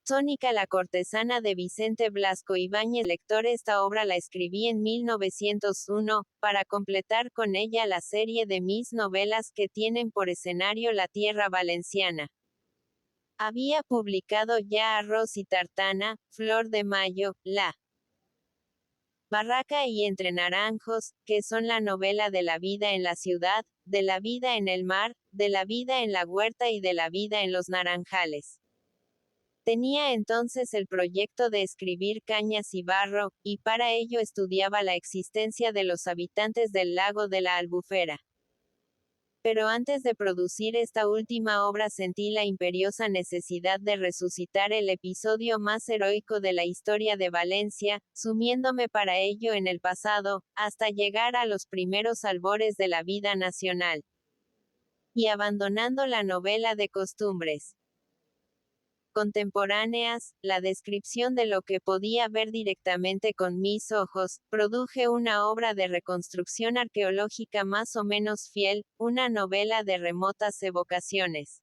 Sónica la cortesana de Vicente Blasco Ibáñez. Lector, esta obra la escribí en 1901, para completar con ella la serie de mis novelas que tienen por escenario la tierra valenciana. Había publicado ya Arroz y Tartana, Flor de Mayo, La Barraca y Entre Naranjos, que son la novela de la vida en la ciudad, de la vida en el mar, de la vida en la huerta y de la vida en los naranjales. Tenía entonces el proyecto de escribir Cañas y Barro, y para ello estudiaba la existencia de los habitantes del lago de la Albufera. Pero antes de producir esta última obra sentí la imperiosa necesidad de resucitar el episodio más heroico de la historia de Valencia, sumiéndome para ello en el pasado, hasta llegar a los primeros albores de la vida nacional. Y abandonando la novela de costumbres contemporáneas, la descripción de lo que podía ver directamente con mis ojos, produje una obra de reconstrucción arqueológica más o menos fiel, una novela de remotas evocaciones.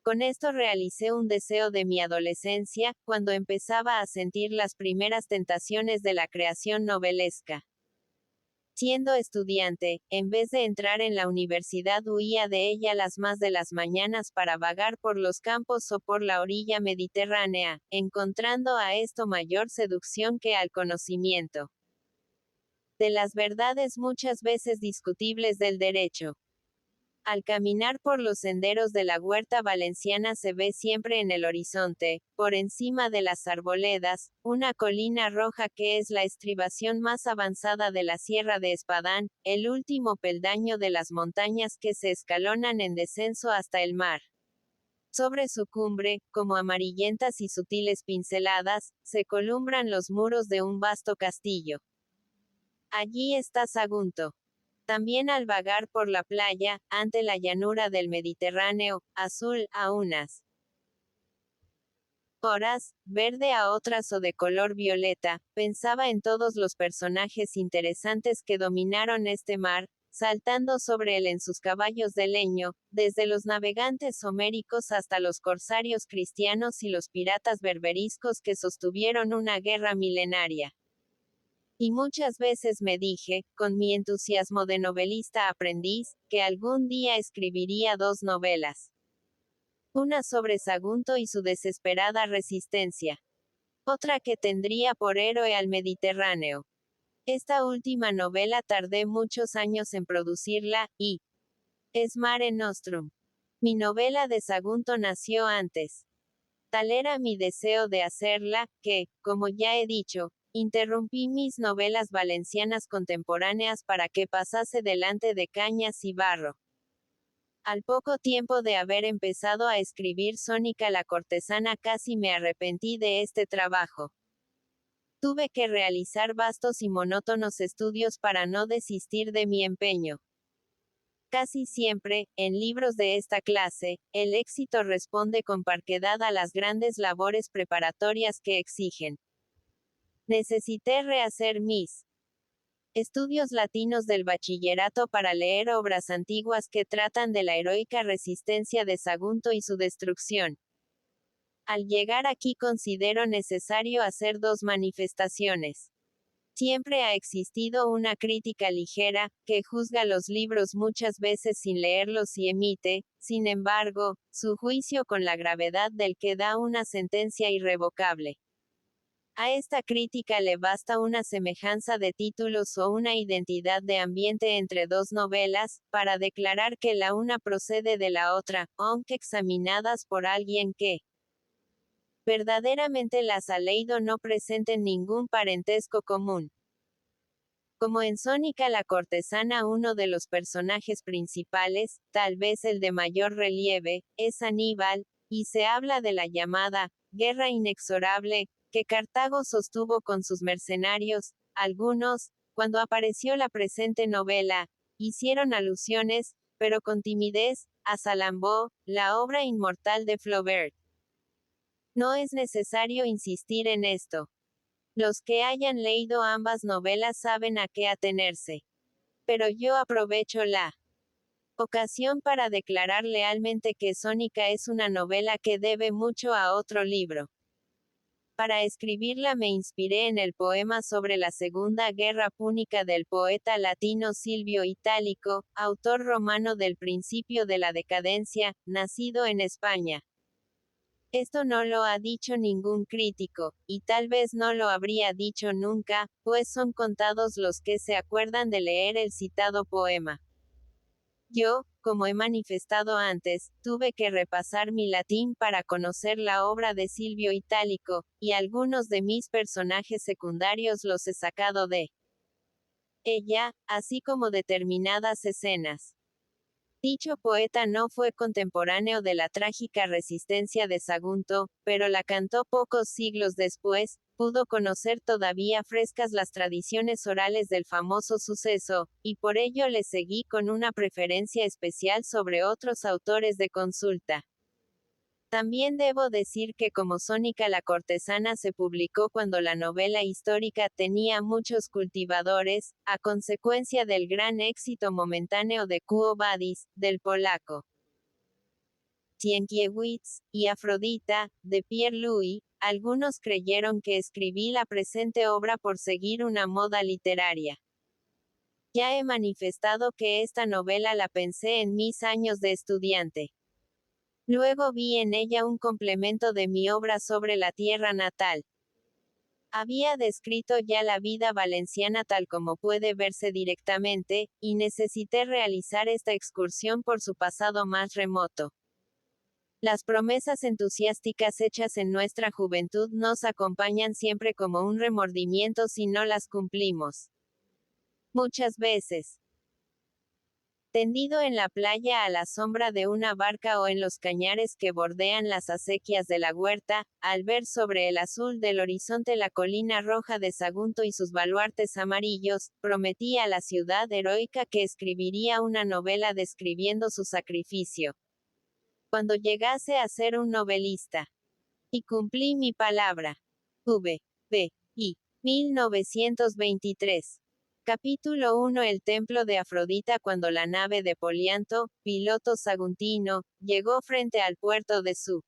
Con esto realicé un deseo de mi adolescencia, cuando empezaba a sentir las primeras tentaciones de la creación novelesca. Siendo estudiante, en vez de entrar en la universidad huía de ella las más de las mañanas para vagar por los campos o por la orilla mediterránea, encontrando a esto mayor seducción que al conocimiento de las verdades muchas veces discutibles del derecho. Al caminar por los senderos de la huerta valenciana se ve siempre en el horizonte, por encima de las arboledas, una colina roja que es la estribación más avanzada de la Sierra de Espadán, el último peldaño de las montañas que se escalonan en descenso hasta el mar. Sobre su cumbre, como amarillentas y sutiles pinceladas, se columbran los muros de un vasto castillo. Allí está Sagunto. También al vagar por la playa, ante la llanura del Mediterráneo, azul a unas horas, verde a otras o de color violeta, pensaba en todos los personajes interesantes que dominaron este mar, saltando sobre él en sus caballos de leño, desde los navegantes homéricos hasta los corsarios cristianos y los piratas berberiscos que sostuvieron una guerra milenaria. Y muchas veces me dije, con mi entusiasmo de novelista aprendiz, que algún día escribiría dos novelas. Una sobre Sagunto y su desesperada resistencia. Otra que tendría por héroe al Mediterráneo. Esta última novela tardé muchos años en producirla, y es Mare Nostrum. Mi novela de Sagunto nació antes. Tal era mi deseo de hacerla, que, como ya he dicho, interrumpí mis novelas valencianas contemporáneas para que pasase delante de Cañas y Barro. Al poco tiempo de haber empezado a escribir Sónica la cortesana casi me arrepentí de este trabajo. Tuve que realizar vastos y monótonos estudios para no desistir de mi empeño. Casi siempre, en libros de esta clase, el éxito responde con parquedad a las grandes labores preparatorias que exigen. Necesité rehacer mis estudios latinos del bachillerato para leer obras antiguas que tratan de la heroica resistencia de Sagunto y su destrucción. Al llegar aquí considero necesario hacer dos manifestaciones. Siempre ha existido una crítica ligera, que juzga los libros muchas veces sin leerlos y emite, sin embargo, su juicio con la gravedad del que da una sentencia irrevocable. A esta crítica le basta una semejanza de títulos o una identidad de ambiente entre dos novelas, para declarar que la una procede de la otra, aunque examinadas por alguien que verdaderamente las ha leído no presenten ningún parentesco común. Como en Sónica la cortesana uno de los personajes principales, tal vez el de mayor relieve, es Aníbal, y se habla de la llamada guerra inexorable, que Cartago sostuvo con sus mercenarios, algunos, cuando apareció la presente novela, hicieron alusiones, pero con timidez, a Salambó, la obra inmortal de Flaubert. No es necesario insistir en esto. Los que hayan leído ambas novelas saben a qué atenerse. Pero yo aprovecho la Ocasión para declarar lealmente que Sónica es una novela que debe mucho a otro libro. Para escribirla me inspiré en el poema sobre la Segunda Guerra Púnica del poeta latino Silvio Itálico, autor romano del principio de la decadencia, nacido en España. Esto no lo ha dicho ningún crítico, y tal vez no lo habría dicho nunca, pues son contados los que se acuerdan de leer el citado poema. Yo, como he manifestado antes, tuve que repasar mi latín para conocer la obra de Silvio Itálico, y algunos de mis personajes secundarios los he sacado de ella, así como determinadas escenas. Dicho poeta no fue contemporáneo de la trágica resistencia de Sagunto, pero la cantó pocos siglos después, pudo conocer todavía frescas las tradiciones orales del famoso suceso, y por ello le seguí con una preferencia especial sobre otros autores de consulta. También debo decir que como Sónica la cortesana se publicó cuando la novela histórica tenía muchos cultivadores, a consecuencia del gran éxito momentáneo de Quo Vadis, del polaco Sienkiewicz, y Afrodita, de Pierre Louis, algunos creyeron que escribí la presente obra por seguir una moda literaria. Ya he manifestado que esta novela la pensé en mis años de estudiante. Luego vi en ella un complemento de mi obra sobre la tierra natal. Había descrito ya la vida valenciana tal como puede verse directamente, y necesité realizar esta excursión por su pasado más remoto. Las promesas entusiásticas hechas en nuestra juventud nos acompañan siempre como un remordimiento si no las cumplimos. Muchas veces. Tendido en la playa a la sombra de una barca o en los cañares que bordean las acequias de la huerta, al ver sobre el azul del horizonte la colina roja de Sagunto y sus baluartes amarillos, prometí a la ciudad heroica que escribiría una novela describiendo su sacrificio. Cuando llegase a ser un novelista. Y cumplí mi palabra. V. B. I. 1923. Capítulo 1. El templo de Afrodita. Cuando la nave de Polianto, piloto saguntino, llegó frente al puerto de su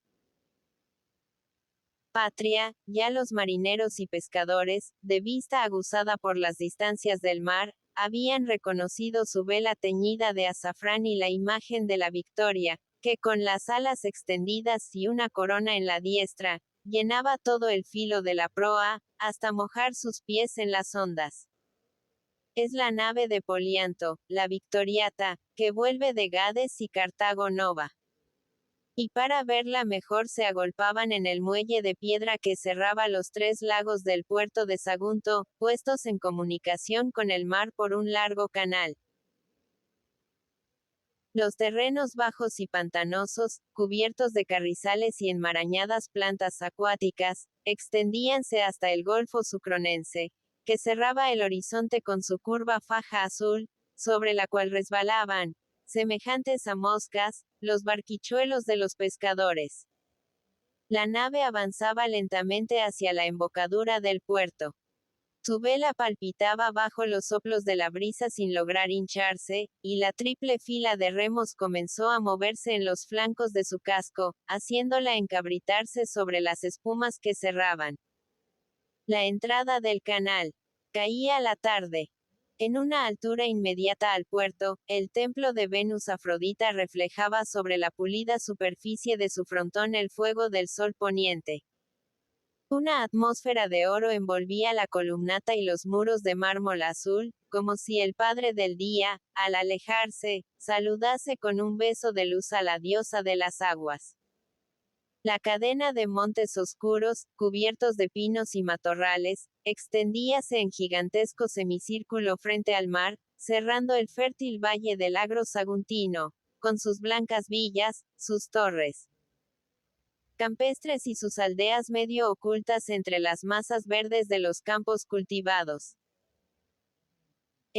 patria, ya los marineros y pescadores, de vista aguzada por las distancias del mar, habían reconocido su vela teñida de azafrán y la imagen de la Victoria, que con las alas extendidas y una corona en la diestra, llenaba todo el filo de la proa, hasta mojar sus pies en las ondas. Es la nave de Polianto, la Victoriata, que vuelve de Gades y Cartago Nova. Y para verla mejor se agolpaban en el muelle de piedra que cerraba los 3 lagos del puerto de Sagunto, puestos en comunicación con el mar por un largo canal. Los terrenos bajos y pantanosos, cubiertos de carrizales y enmarañadas plantas acuáticas, extendíanse hasta el Golfo Sucronense, que cerraba el horizonte con su curva faja azul, sobre la cual resbalaban, semejantes a moscas, los barquichuelos de los pescadores. La nave avanzaba lentamente hacia la embocadura del puerto. Su vela palpitaba bajo los soplos de la brisa sin lograr hincharse, y la triple fila de remos comenzó a moverse en los flancos de su casco, haciéndola encabritarse sobre las espumas que cerraban la entrada del canal. Caía la tarde. En una altura inmediata al puerto, el templo de Venus Afrodita reflejaba sobre la pulida superficie de su frontón el fuego del sol poniente. Una atmósfera de oro envolvía la columnata y los muros de mármol azul, como si el padre del día, al alejarse, saludase con un beso de luz a la diosa de las aguas. La cadena de montes oscuros, cubiertos de pinos y matorrales, extendíase en gigantesco semicírculo frente al mar, cerrando el fértil valle del Agro Saguntino, con sus blancas villas, sus torres campestres y sus aldeas medio ocultas entre las masas verdes de los campos cultivados.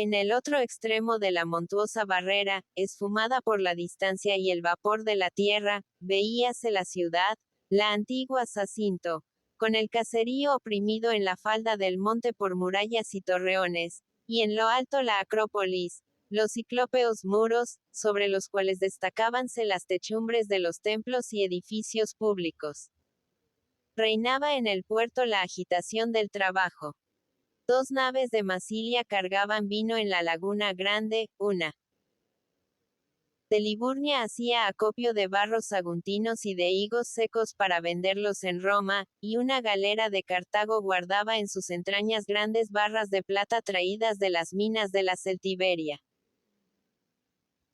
En el otro extremo de la montuosa barrera, esfumada por la distancia y el vapor de la tierra, veíase la ciudad, la antigua Zacinto, con el caserío oprimido en la falda del monte por murallas y torreones, y en lo alto la Acrópolis, los ciclópeos muros, sobre los cuales destacábanse las techumbres de los templos y edificios públicos. Reinaba en el puerto la agitación del trabajo. 2 naves de Masilia cargaban vino en la laguna grande, una de Liburnia hacía acopio de barros saguntinos y de higos secos para venderlos en Roma, y una galera de Cartago guardaba en sus entrañas grandes barras de plata traídas de las minas de la Celtiberia.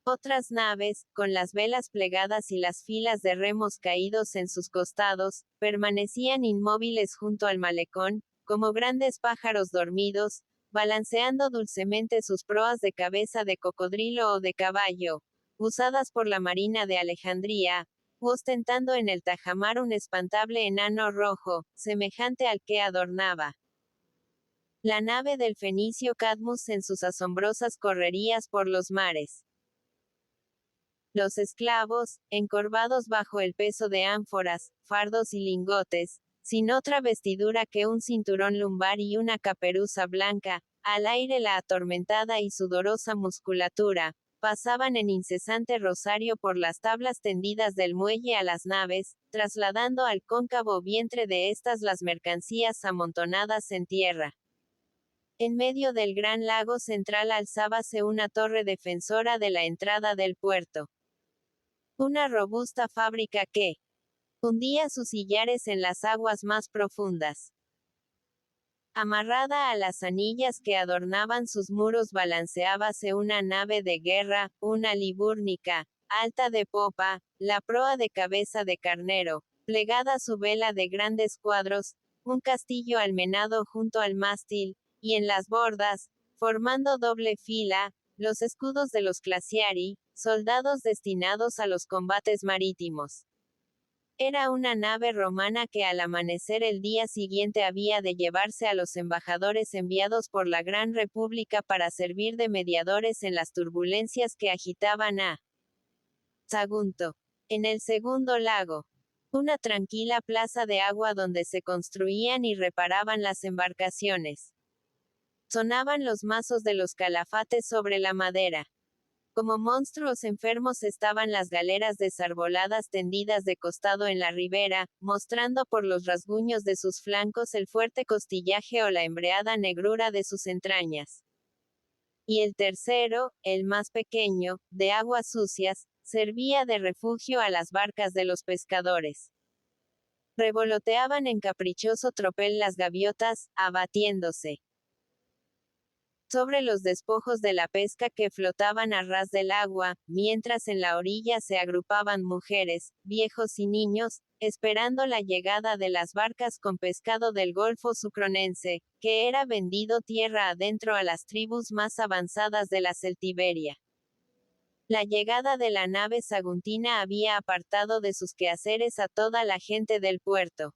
Otras naves, con las velas plegadas y las filas de remos caídos en sus costados, permanecían inmóviles junto al malecón, como grandes pájaros dormidos, balanceando dulcemente sus proas de cabeza de cocodrilo o de caballo, usadas por la Marina de Alejandría, u ostentando en el tajamar un espantable enano rojo, semejante al que adornaba la nave del fenicio Cadmus en sus asombrosas correrías por los mares. Los esclavos, encorvados bajo el peso de ánforas, fardos y lingotes, sin otra vestidura que un cinturón lumbar y una caperuza blanca, al aire la atormentada y sudorosa musculatura, pasaban en incesante rosario por las tablas tendidas del muelle a las naves, trasladando al cóncavo vientre de estas las mercancías amontonadas en tierra. En medio del gran lago central alzábase una torre defensora de la entrada del puerto. Una robusta fábrica que hundía sus sillares en las aguas más profundas. Amarrada a las anillas que adornaban sus muros balanceábase una nave de guerra, una libúrnica, alta de popa, la proa de cabeza de carnero, plegada su vela de grandes cuadros, un castillo almenado junto al mástil, y en las bordas, formando doble fila, los escudos de los Clasiari, soldados destinados a los combates marítimos. Era una nave romana que al amanecer el día siguiente había de llevarse a los embajadores enviados por la Gran República para servir de mediadores en las turbulencias que agitaban a Sagunto. En el segundo lago. Una tranquila plaza de agua donde se construían y reparaban las embarcaciones. Sonaban los mazos de los calafates sobre la madera. Como monstruos enfermos estaban las galeras desarboladas tendidas de costado en la ribera, mostrando por los rasguños de sus flancos el fuerte costillaje o la embreada negrura de sus entrañas. Y el tercero, el más pequeño, de aguas sucias, servía de refugio a las barcas de los pescadores. Revoloteaban en caprichoso tropel las gaviotas, abatiéndose sobre los despojos de la pesca que flotaban a ras del agua, mientras en la orilla se agrupaban mujeres, viejos y niños, esperando la llegada de las barcas con pescado del Golfo Sucronense, que era vendido tierra adentro a las tribus más avanzadas de la Celtiberia. La llegada de la nave saguntina había apartado de sus quehaceres a toda la gente del puerto.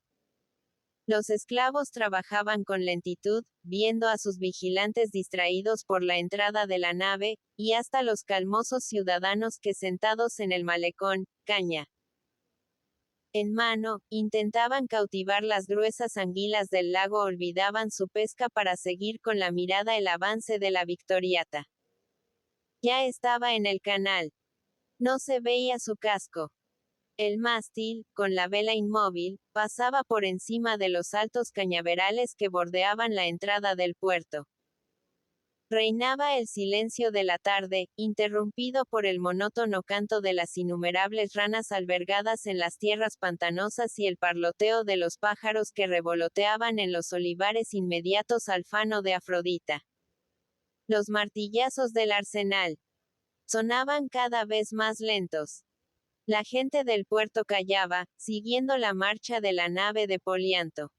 Los esclavos trabajaban con lentitud, viendo a sus vigilantes distraídos por la entrada de la nave, y hasta los calmosos ciudadanos que sentados en el malecón, caña en mano, intentaban cautivar las gruesas anguilas del lago olvidaban su pesca para seguir con la mirada el avance de la Victoriata. Ya estaba en el canal. No se veía su casco. El mástil, con la vela inmóvil, pasaba por encima de los altos cañaverales que bordeaban la entrada del puerto. Reinaba el silencio de la tarde, interrumpido por el monótono canto de las innumerables ranas albergadas en las tierras pantanosas y el parloteo de los pájaros que revoloteaban en los olivares inmediatos al fano de Afrodita. Los martillazos del arsenal sonaban cada vez más lentos. La gente del puerto callaba, siguiendo la marcha de la nave de Polianto.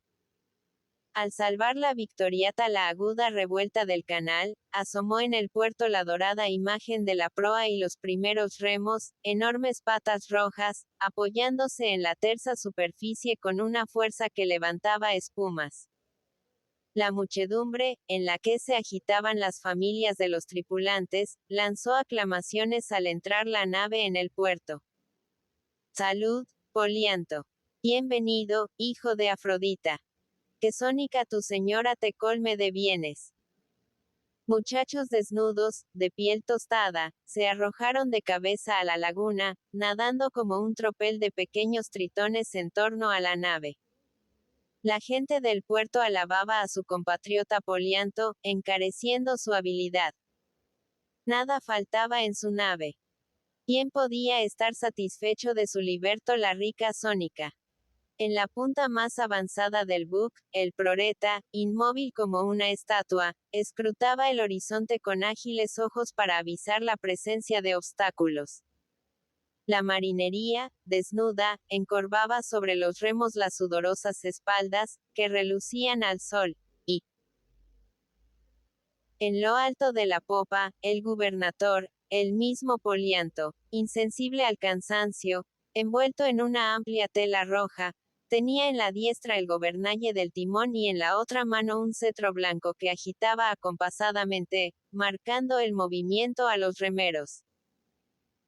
Al salvar la Victoriata la aguda revuelta del canal, asomó en el puerto la dorada imagen de la proa y los primeros remos, enormes patas rojas, apoyándose en la tersa superficie con una fuerza que levantaba espumas. La muchedumbre, en la que se agitaban las familias de los tripulantes, lanzó aclamaciones al entrar la nave en el puerto. Salud, Polianto. Bienvenido, hijo de Afrodita. Que Sónica tu señora te colme de bienes. Muchachos desnudos, de piel tostada, se arrojaron de cabeza a la laguna, nadando como un tropel de pequeños tritones en torno a la nave. La gente del puerto alababa a su compatriota Polianto, encareciendo su habilidad. Nada faltaba en su nave. ¿Quién podía estar satisfecho de su liberto la rica sónica? En la punta más avanzada del buque, el proreta, inmóvil como una estatua, escrutaba el horizonte con ágiles ojos para avisar la presencia de obstáculos. La marinería, desnuda, encorvaba sobre los remos las sudorosas espaldas, que relucían al sol, y en lo alto de la popa, el gubernador, el mismo Polianto, insensible al cansancio, envuelto en una amplia tela roja, tenía en la diestra el gobernalle del timón y en la otra mano un cetro blanco que agitaba acompasadamente, marcando el movimiento a los remeros.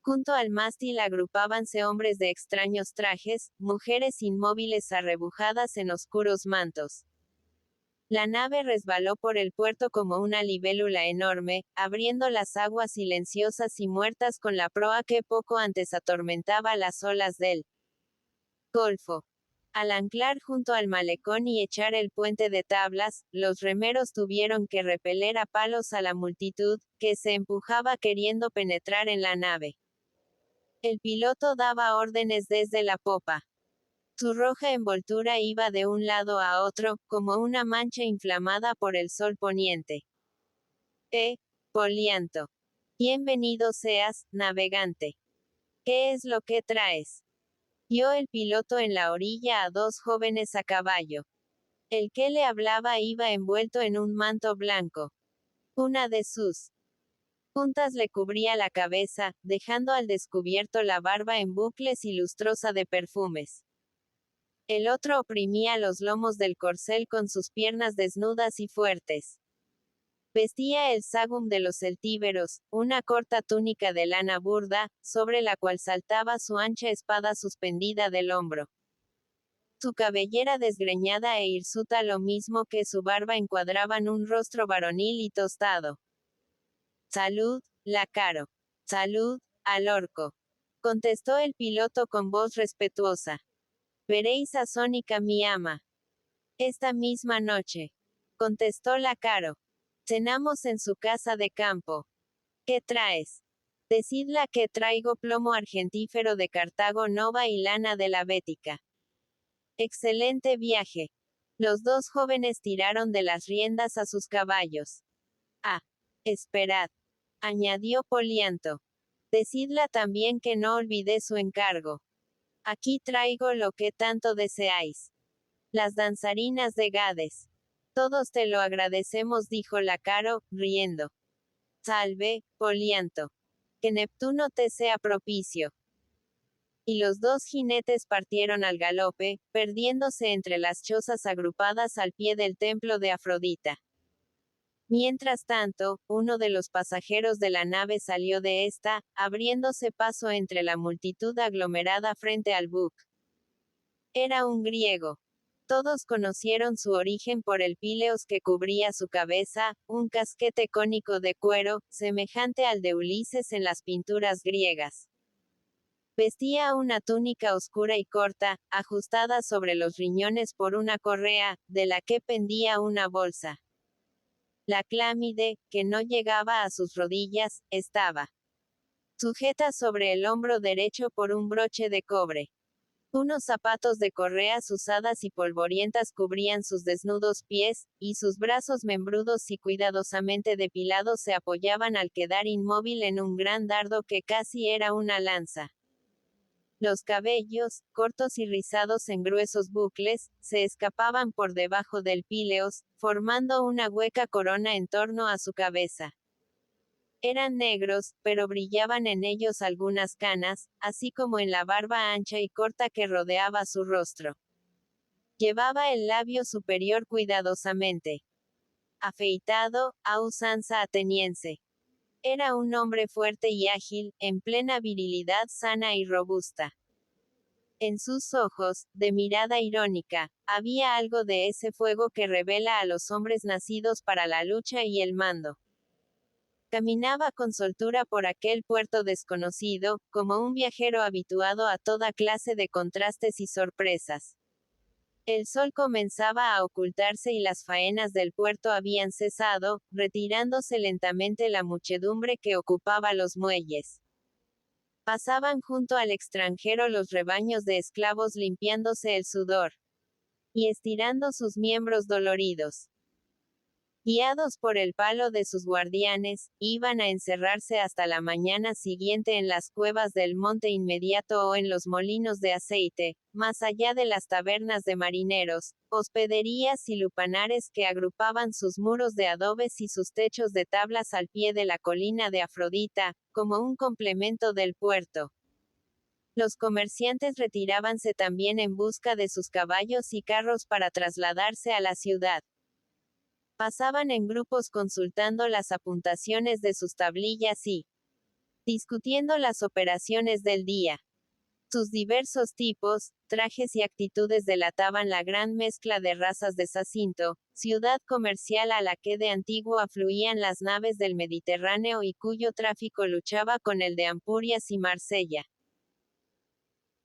Junto al mástil agrupábanse hombres de extraños trajes, mujeres inmóviles arrebujadas en oscuros mantos. La nave resbaló por el puerto como una libélula enorme, abriendo las aguas silenciosas y muertas con la proa que poco antes atormentaba las olas del Golfo. Al anclar junto al malecón y echar el puente de tablas, los remeros tuvieron que repeler a palos a la multitud, que se empujaba queriendo penetrar en la nave. El piloto daba órdenes desde la popa. Su roja envoltura iba de un lado a otro, como una mancha inflamada por el sol poniente. Polianto. Bienvenido seas, navegante. ¿Qué es lo que traes? Vio el piloto en la orilla a dos jóvenes a caballo. El que le hablaba iba envuelto en un manto blanco. Una de sus puntas le cubría la cabeza, dejando al descubierto la barba en bucles y lustrosa de perfumes. El otro oprimía los lomos del corcel con sus piernas desnudas y fuertes. Vestía el sagum de los celtíberos, una corta túnica de lana burda, sobre la cual saltaba su ancha espada suspendida del hombro. Su cabellera desgreñada e hirsuta lo mismo que su barba encuadraban un rostro varonil y tostado. Salud, Lacaro. Salud, al orco. Contestó el piloto con voz respetuosa. Veréis a Sónica mi ama. Esta misma noche. Contestó Lacaro. Cenamos en su casa de campo. ¿Qué traes? Decidla que traigo plomo argentífero de Cartago Nova y lana de la Bética. Excelente viaje. Los dos jóvenes tiraron de las riendas a sus caballos. Ah, esperad, añadió Polianto. Decidla también que no olvidé su encargo. Aquí traigo lo que tanto deseáis. Las danzarinas de Gades. Todos te lo agradecemos, dijo Lacaro, riendo. Salve, Polianto. Que Neptuno te sea propicio. Y los dos jinetes partieron al galope, perdiéndose entre las chozas agrupadas al pie del templo de Afrodita. Mientras tanto, uno de los pasajeros de la nave salió de esta, abriéndose paso entre la multitud aglomerada frente al buque. Era un griego. Todos conocieron su origen por el píleos que cubría su cabeza, un casquete cónico de cuero, semejante al de Ulises en las pinturas griegas. Vestía una túnica oscura y corta, ajustada sobre los riñones por una correa, de la que pendía una bolsa. La clámide, que no llegaba a sus rodillas, estaba sujeta sobre el hombro derecho por un broche de cobre. Unos zapatos de correas usadas y polvorientas cubrían sus desnudos pies, y sus brazos membrudos y cuidadosamente depilados se apoyaban al quedar inmóvil en un gran dardo que casi era una lanza. Los cabellos, cortos y rizados en gruesos bucles, se escapaban por debajo del píleos, formando una hueca corona en torno a su cabeza. Eran negros, pero brillaban en ellos algunas canas, así como en la barba ancha y corta que rodeaba su rostro. Llevaba el labio superior cuidadosamente afeitado, a usanza ateniense. Era un hombre fuerte y ágil, en plena virilidad sana y robusta. En sus ojos, de mirada irónica, había algo de ese fuego que revela a los hombres nacidos para la lucha y el mando. Caminaba con soltura por aquel puerto desconocido, como un viajero habituado a toda clase de contrastes y sorpresas. El sol comenzaba a ocultarse y las faenas del puerto habían cesado, retirándose lentamente la muchedumbre que ocupaba los muelles. Pasaban junto al extranjero los rebaños de esclavos limpiándose el sudor y estirando sus miembros doloridos. Guiados por el palo de sus guardianes, iban a encerrarse hasta la mañana siguiente en las cuevas del monte inmediato o en los molinos de aceite, más allá de las tabernas de marineros, hospederías y lupanares que agrupaban sus muros de adobes y sus techos de tablas al pie de la colina de Afrodita, como un complemento del puerto. Los comerciantes retirábanse también en busca de sus caballos y carros para trasladarse a la ciudad. Pasaban en grupos consultando las apuntaciones de sus tablillas y discutiendo las operaciones del día. Sus diversos tipos, trajes y actitudes delataban la gran mezcla de razas de Zacinto, ciudad comercial a la que de antiguo afluían las naves del Mediterráneo y cuyo tráfico luchaba con el de Ampurias y Marsella.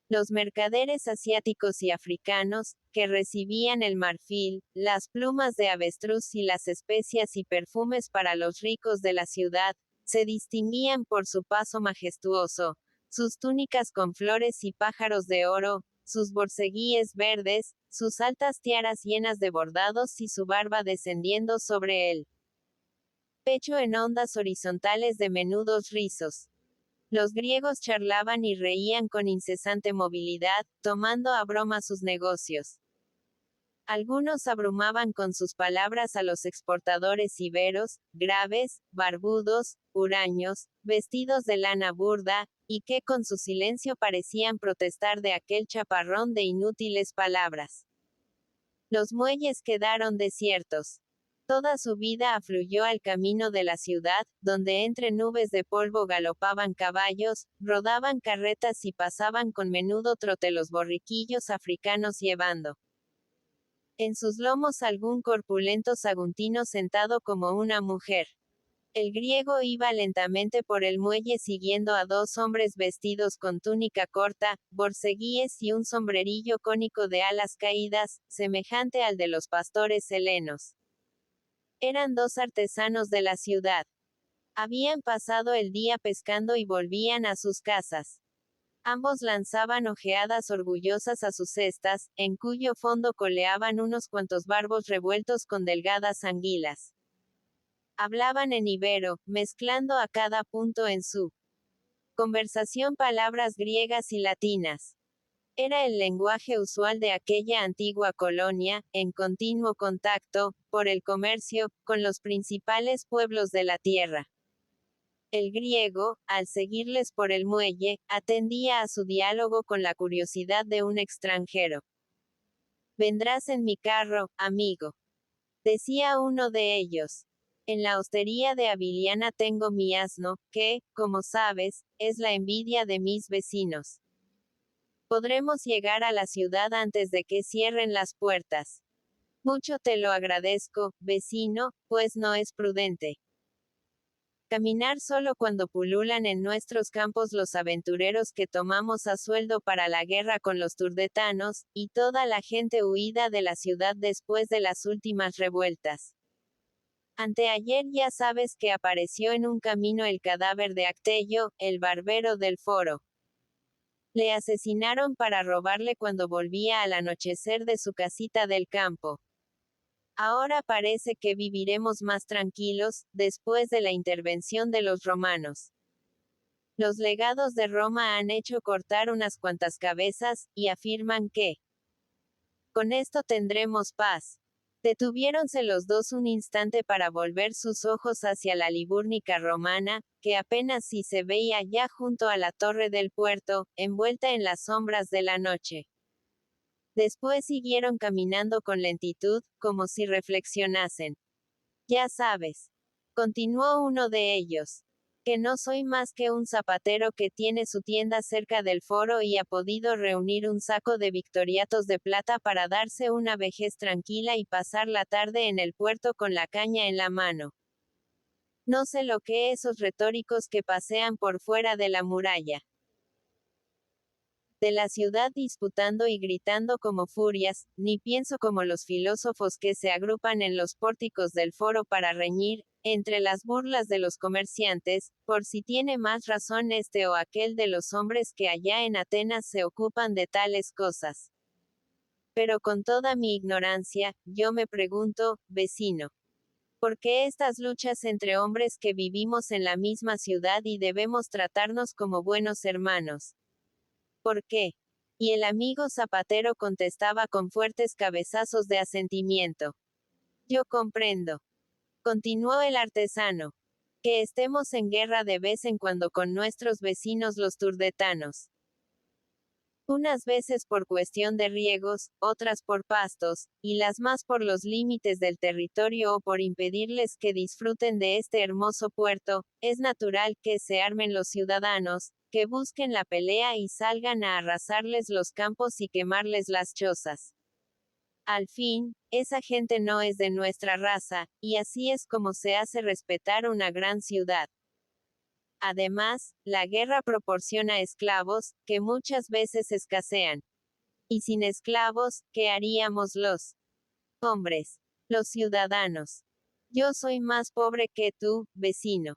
Los mercaderes asiáticos y africanos, que recibían el marfil, las plumas de avestruz y las especias y perfumes para los ricos de la ciudad, se distinguían por su paso majestuoso, sus túnicas con flores y pájaros de oro, sus borceguíes verdes, sus altas tiaras llenas de bordados y su barba descendiendo sobre el pecho en ondas horizontales de menudos rizos. Los griegos charlaban y reían con incesante movilidad, tomando a broma sus negocios. Algunos abrumaban con sus palabras a los exportadores iberos, graves, barbudos, huraños, vestidos de lana burda, y que con su silencio parecían protestar de aquel chaparrón de inútiles palabras. Los muelles quedaron desiertos. Toda su vida afluyó al camino de la ciudad, donde entre nubes de polvo galopaban caballos, rodaban carretas y pasaban con menudo trote los borriquillos africanos llevando en sus lomos algún corpulento saguntino sentado como una mujer. El griego iba lentamente por el muelle siguiendo a dos hombres vestidos con túnica corta, borceguíes y un sombrerillo cónico de alas caídas, semejante al de los pastores helenos. Eran dos artesanos de la ciudad. Habían pasado el día pescando y volvían a sus casas. Ambos lanzaban ojeadas orgullosas a sus cestas, en cuyo fondo coleaban unos cuantos barbos revueltos con delgadas anguilas. Hablaban en ibero, mezclando a cada punto en su conversación palabras griegas y latinas. Era el lenguaje usual de aquella antigua colonia, en continuo contacto, por el comercio, con los principales pueblos de la tierra. El griego, al seguirles por el muelle, atendía a su diálogo con la curiosidad de un extranjero. «Vendrás en mi carro, amigo», decía uno de ellos. «En la hostería de Aviliana tengo mi asno, que, como sabes, es la envidia de mis vecinos. Podremos llegar a la ciudad antes de que cierren las puertas. Mucho te lo agradezco, vecino, pues no es prudente caminar solo cuando pululan en nuestros campos los aventureros que tomamos a sueldo para la guerra con los turdetanos, y toda la gente huida de la ciudad después de las últimas revueltas. Anteayer ya sabes que apareció en un camino el cadáver de Actello, el barbero del foro. Le asesinaron para robarle cuando volvía al anochecer de su casita del campo. Ahora parece que viviremos más tranquilos, después de la intervención de los romanos. Los legados de Roma han hecho cortar unas cuantas cabezas, y afirman que con esto tendremos paz. Detuviéronse los dos un instante para volver sus ojos hacia la Libúrnica romana, que apenas si se veía ya junto a la torre del puerto, envuelta en las sombras de la noche. Después siguieron caminando con lentitud, como si reflexionasen. «Ya sabes», continuó uno de ellos, «que no soy más que un zapatero que tiene su tienda cerca del foro y ha podido reunir un saco de victoriatos de plata para darse una vejez tranquila y pasar la tarde en el puerto con la caña en la mano. No sé lo que esos retóricos que pasean por fuera de la muralla de la ciudad disputando y gritando como furias, ni pienso como los filósofos que se agrupan en los pórticos del foro para reñir, entre las burlas de los comerciantes, por si tiene más razón este o aquel de los hombres que allá en Atenas se ocupan de tales cosas. Pero con toda mi ignorancia, yo me pregunto, vecino, ¿por qué estas luchas entre hombres que vivimos en la misma ciudad y debemos tratarnos como buenos hermanos? ¿Por qué? Y el amigo zapatero contestaba con fuertes cabezazos de asentimiento. Yo comprendo. Continuó el artesano. Que estemos en guerra de vez en cuando con nuestros vecinos los turdetanos. Unas veces por cuestión de riegos, otras por pastos, y las más por los límites del territorio o por impedirles que disfruten de este hermoso puerto, es natural que se armen los ciudadanos, que busquen la pelea y salgan a arrasarles los campos y quemarles las chozas. Al fin, esa gente no es de nuestra raza, y así es como se hace respetar una gran ciudad. Además, la guerra proporciona esclavos, que muchas veces escasean. Y sin esclavos, ¿qué haríamos los hombres? Los ciudadanos. Yo soy más pobre que tú, vecino,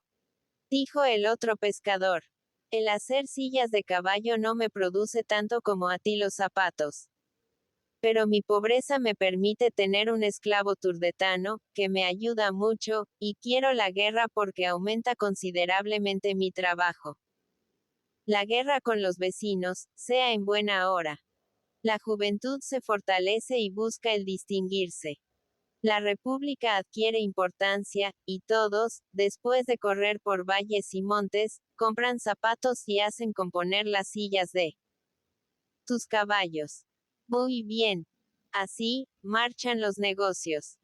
dijo el otro pescador. El hacer sillas de caballo no me produce tanto como a ti los zapatos. Pero mi pobreza me permite tener un esclavo turdetano, que me ayuda mucho, y quiero la guerra porque aumenta considerablemente mi trabajo. La guerra con los vecinos, sea en buena hora. La juventud se fortalece y busca el distinguirse. La república adquiere importancia, y todos, después de correr por valles y montes, compran zapatos y hacen componer las sillas de tus caballos. Muy bien. Así, marchan los negocios.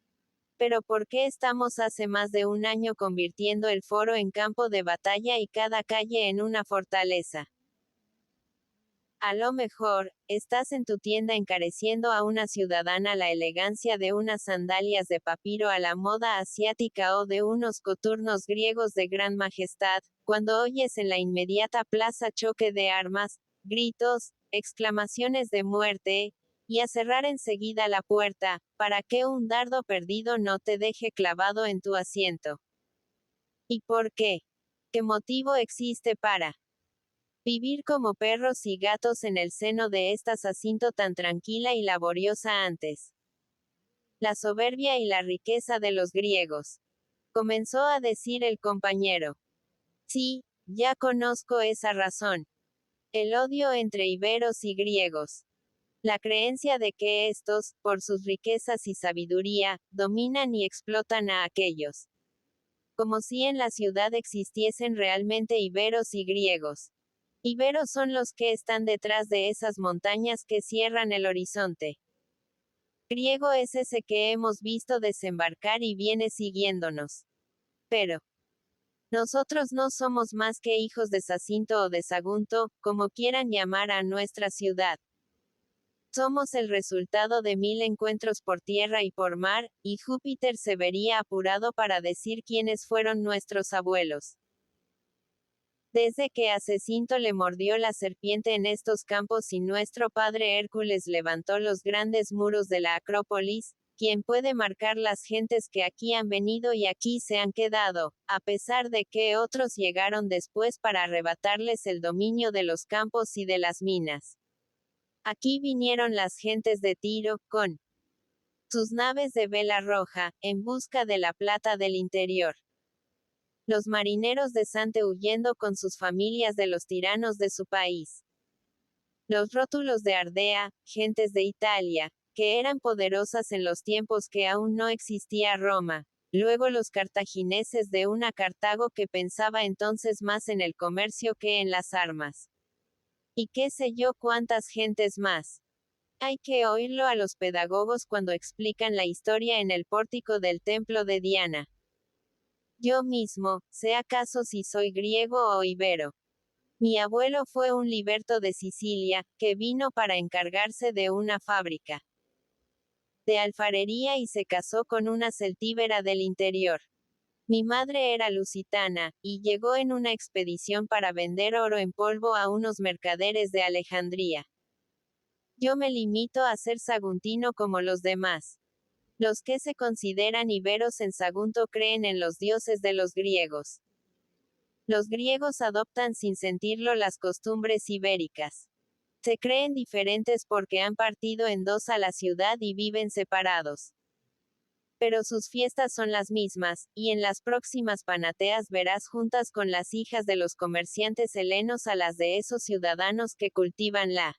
Pero ¿por qué estamos hace más de un año convirtiendo el foro en campo de batalla y cada calle en una fortaleza? A lo mejor, estás en tu tienda encareciendo a una ciudadana la elegancia de unas sandalias de papiro a la moda asiática o de unos coturnos griegos de gran majestad, cuando oyes en la inmediata plaza choque de armas, gritos, exclamaciones de muerte, y a cerrar enseguida la puerta, para que un dardo perdido no te deje clavado en tu asiento. ¿Y por qué? ¿Qué motivo existe para vivir como perros y gatos en el seno de esta Jacinto tan tranquila y laboriosa antes? La soberbia y la riqueza de los griegos. Comenzó a decir el compañero. Sí, ya conozco esa razón. El odio entre iberos y griegos. La creencia de que estos, por sus riquezas y sabiduría, dominan y explotan a aquellos. Como si en la ciudad existiesen realmente iberos y griegos. Iberos son los que están detrás de esas montañas que cierran el horizonte. Griego es ese que hemos visto desembarcar y viene siguiéndonos. Pero nosotros no somos más que hijos de Jacinto o de Sagunto, como quieran llamar a nuestra ciudad. Somos el resultado de 1000 encuentros por tierra y por mar, y Júpiter se vería apurado para decir quiénes fueron nuestros abuelos. Desde que a Jacinto le mordió la serpiente en estos campos y nuestro padre Hércules levantó los grandes muros de la Acrópolis, ¿quién puede marcar las gentes que aquí han venido y aquí se han quedado, a pesar de que otros llegaron después para arrebatarles el dominio de los campos y de las minas? Aquí vinieron las gentes de Tiro, con sus naves de vela roja, en busca de la plata del interior. Los marineros de Sante huyendo con sus familias de los tiranos de su país. Los rótulos de Ardea, gentes de Italia, que eran poderosas en los tiempos que aún no existía Roma. Luego los cartagineses de una Cartago que pensaba entonces más en el comercio que en las armas. Y qué sé yo cuántas gentes más. Hay que oírlo a los pedagogos cuando explican la historia en el pórtico del templo de Diana. Yo mismo, sé acaso si soy griego o ibero. Mi abuelo fue un liberto de Sicilia, que vino para encargarse de una fábrica de alfarería y se casó con una celtíbera del interior. Mi madre era lusitana, y llegó en una expedición para vender oro en polvo a unos mercaderes de Alejandría. Yo me limito a ser saguntino como los demás. Los que se consideran iberos en Sagunto creen en los dioses de los griegos. Los griegos adoptan sin sentirlo las costumbres ibéricas. Se creen diferentes porque han partido en dos a la ciudad y viven separados. Pero sus fiestas son las mismas, y en las próximas panateas verás juntas con las hijas de los comerciantes helenos a las de esos ciudadanos que cultivan la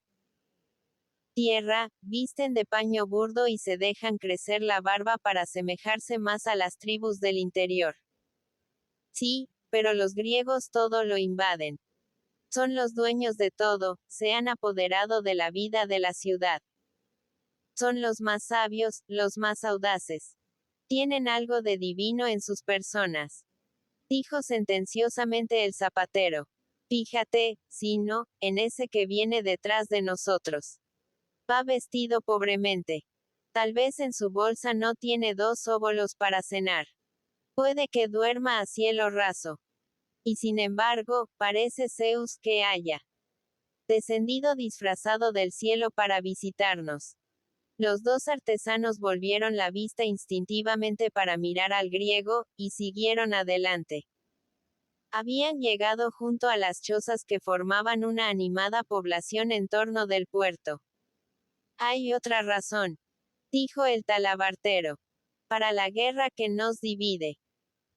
tierra, visten de paño burdo y se dejan crecer la barba para asemejarse más a las tribus del interior. Sí, pero los griegos todo lo invaden. Son los dueños de todo, se han apoderado de la vida de la ciudad. Son los más sabios, los más audaces. Tienen algo de divino en sus personas. Dijo sentenciosamente el zapatero. Fíjate, si no, en ese que viene detrás de nosotros. Va vestido pobremente. Tal vez en su bolsa no tiene 2 óbolos para cenar. Puede que duerma a cielo raso. Y sin embargo, parece Zeus que haya descendido disfrazado del cielo para visitarnos. Los dos artesanos volvieron la vista instintivamente para mirar al griego, y siguieron adelante. Habían llegado junto a las chozas que formaban una animada población en torno del puerto. Hay otra razón, dijo el talabartero, para la guerra que nos divide.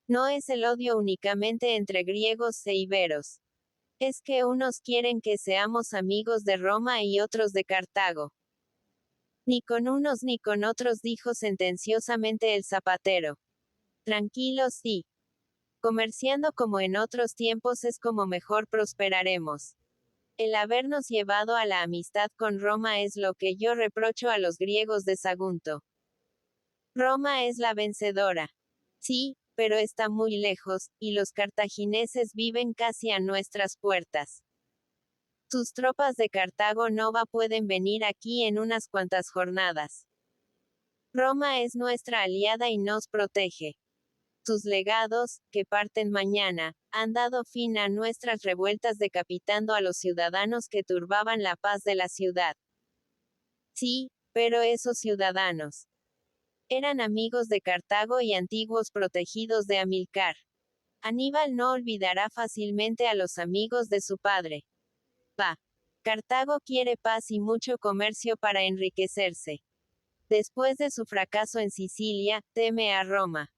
No es el odio únicamente entre griegos e iberos. Es que unos quieren que seamos amigos de Roma y otros de Cartago. Ni con unos ni con otros, dijo sentenciosamente el zapatero. Tranquilos y comerciando como en otros tiempos es como mejor prosperaremos. El habernos llevado a la amistad con Roma es lo que yo reprocho a los griegos de Sagunto. Roma es la vencedora. Sí, pero está muy lejos, y los cartagineses viven casi a nuestras puertas. Tus tropas de Cartago Nova pueden venir aquí en unas cuantas jornadas. Roma es nuestra aliada y nos protege. Sus legados, que parten mañana, han dado fin a nuestras revueltas decapitando a los ciudadanos que turbaban la paz de la ciudad. Sí, pero esos ciudadanos eran amigos de Cartago y antiguos protegidos de Amílcar. Aníbal no olvidará fácilmente a los amigos de su padre. Cartago quiere paz y mucho comercio para enriquecerse. Después de su fracaso en Sicilia, teme a Roma.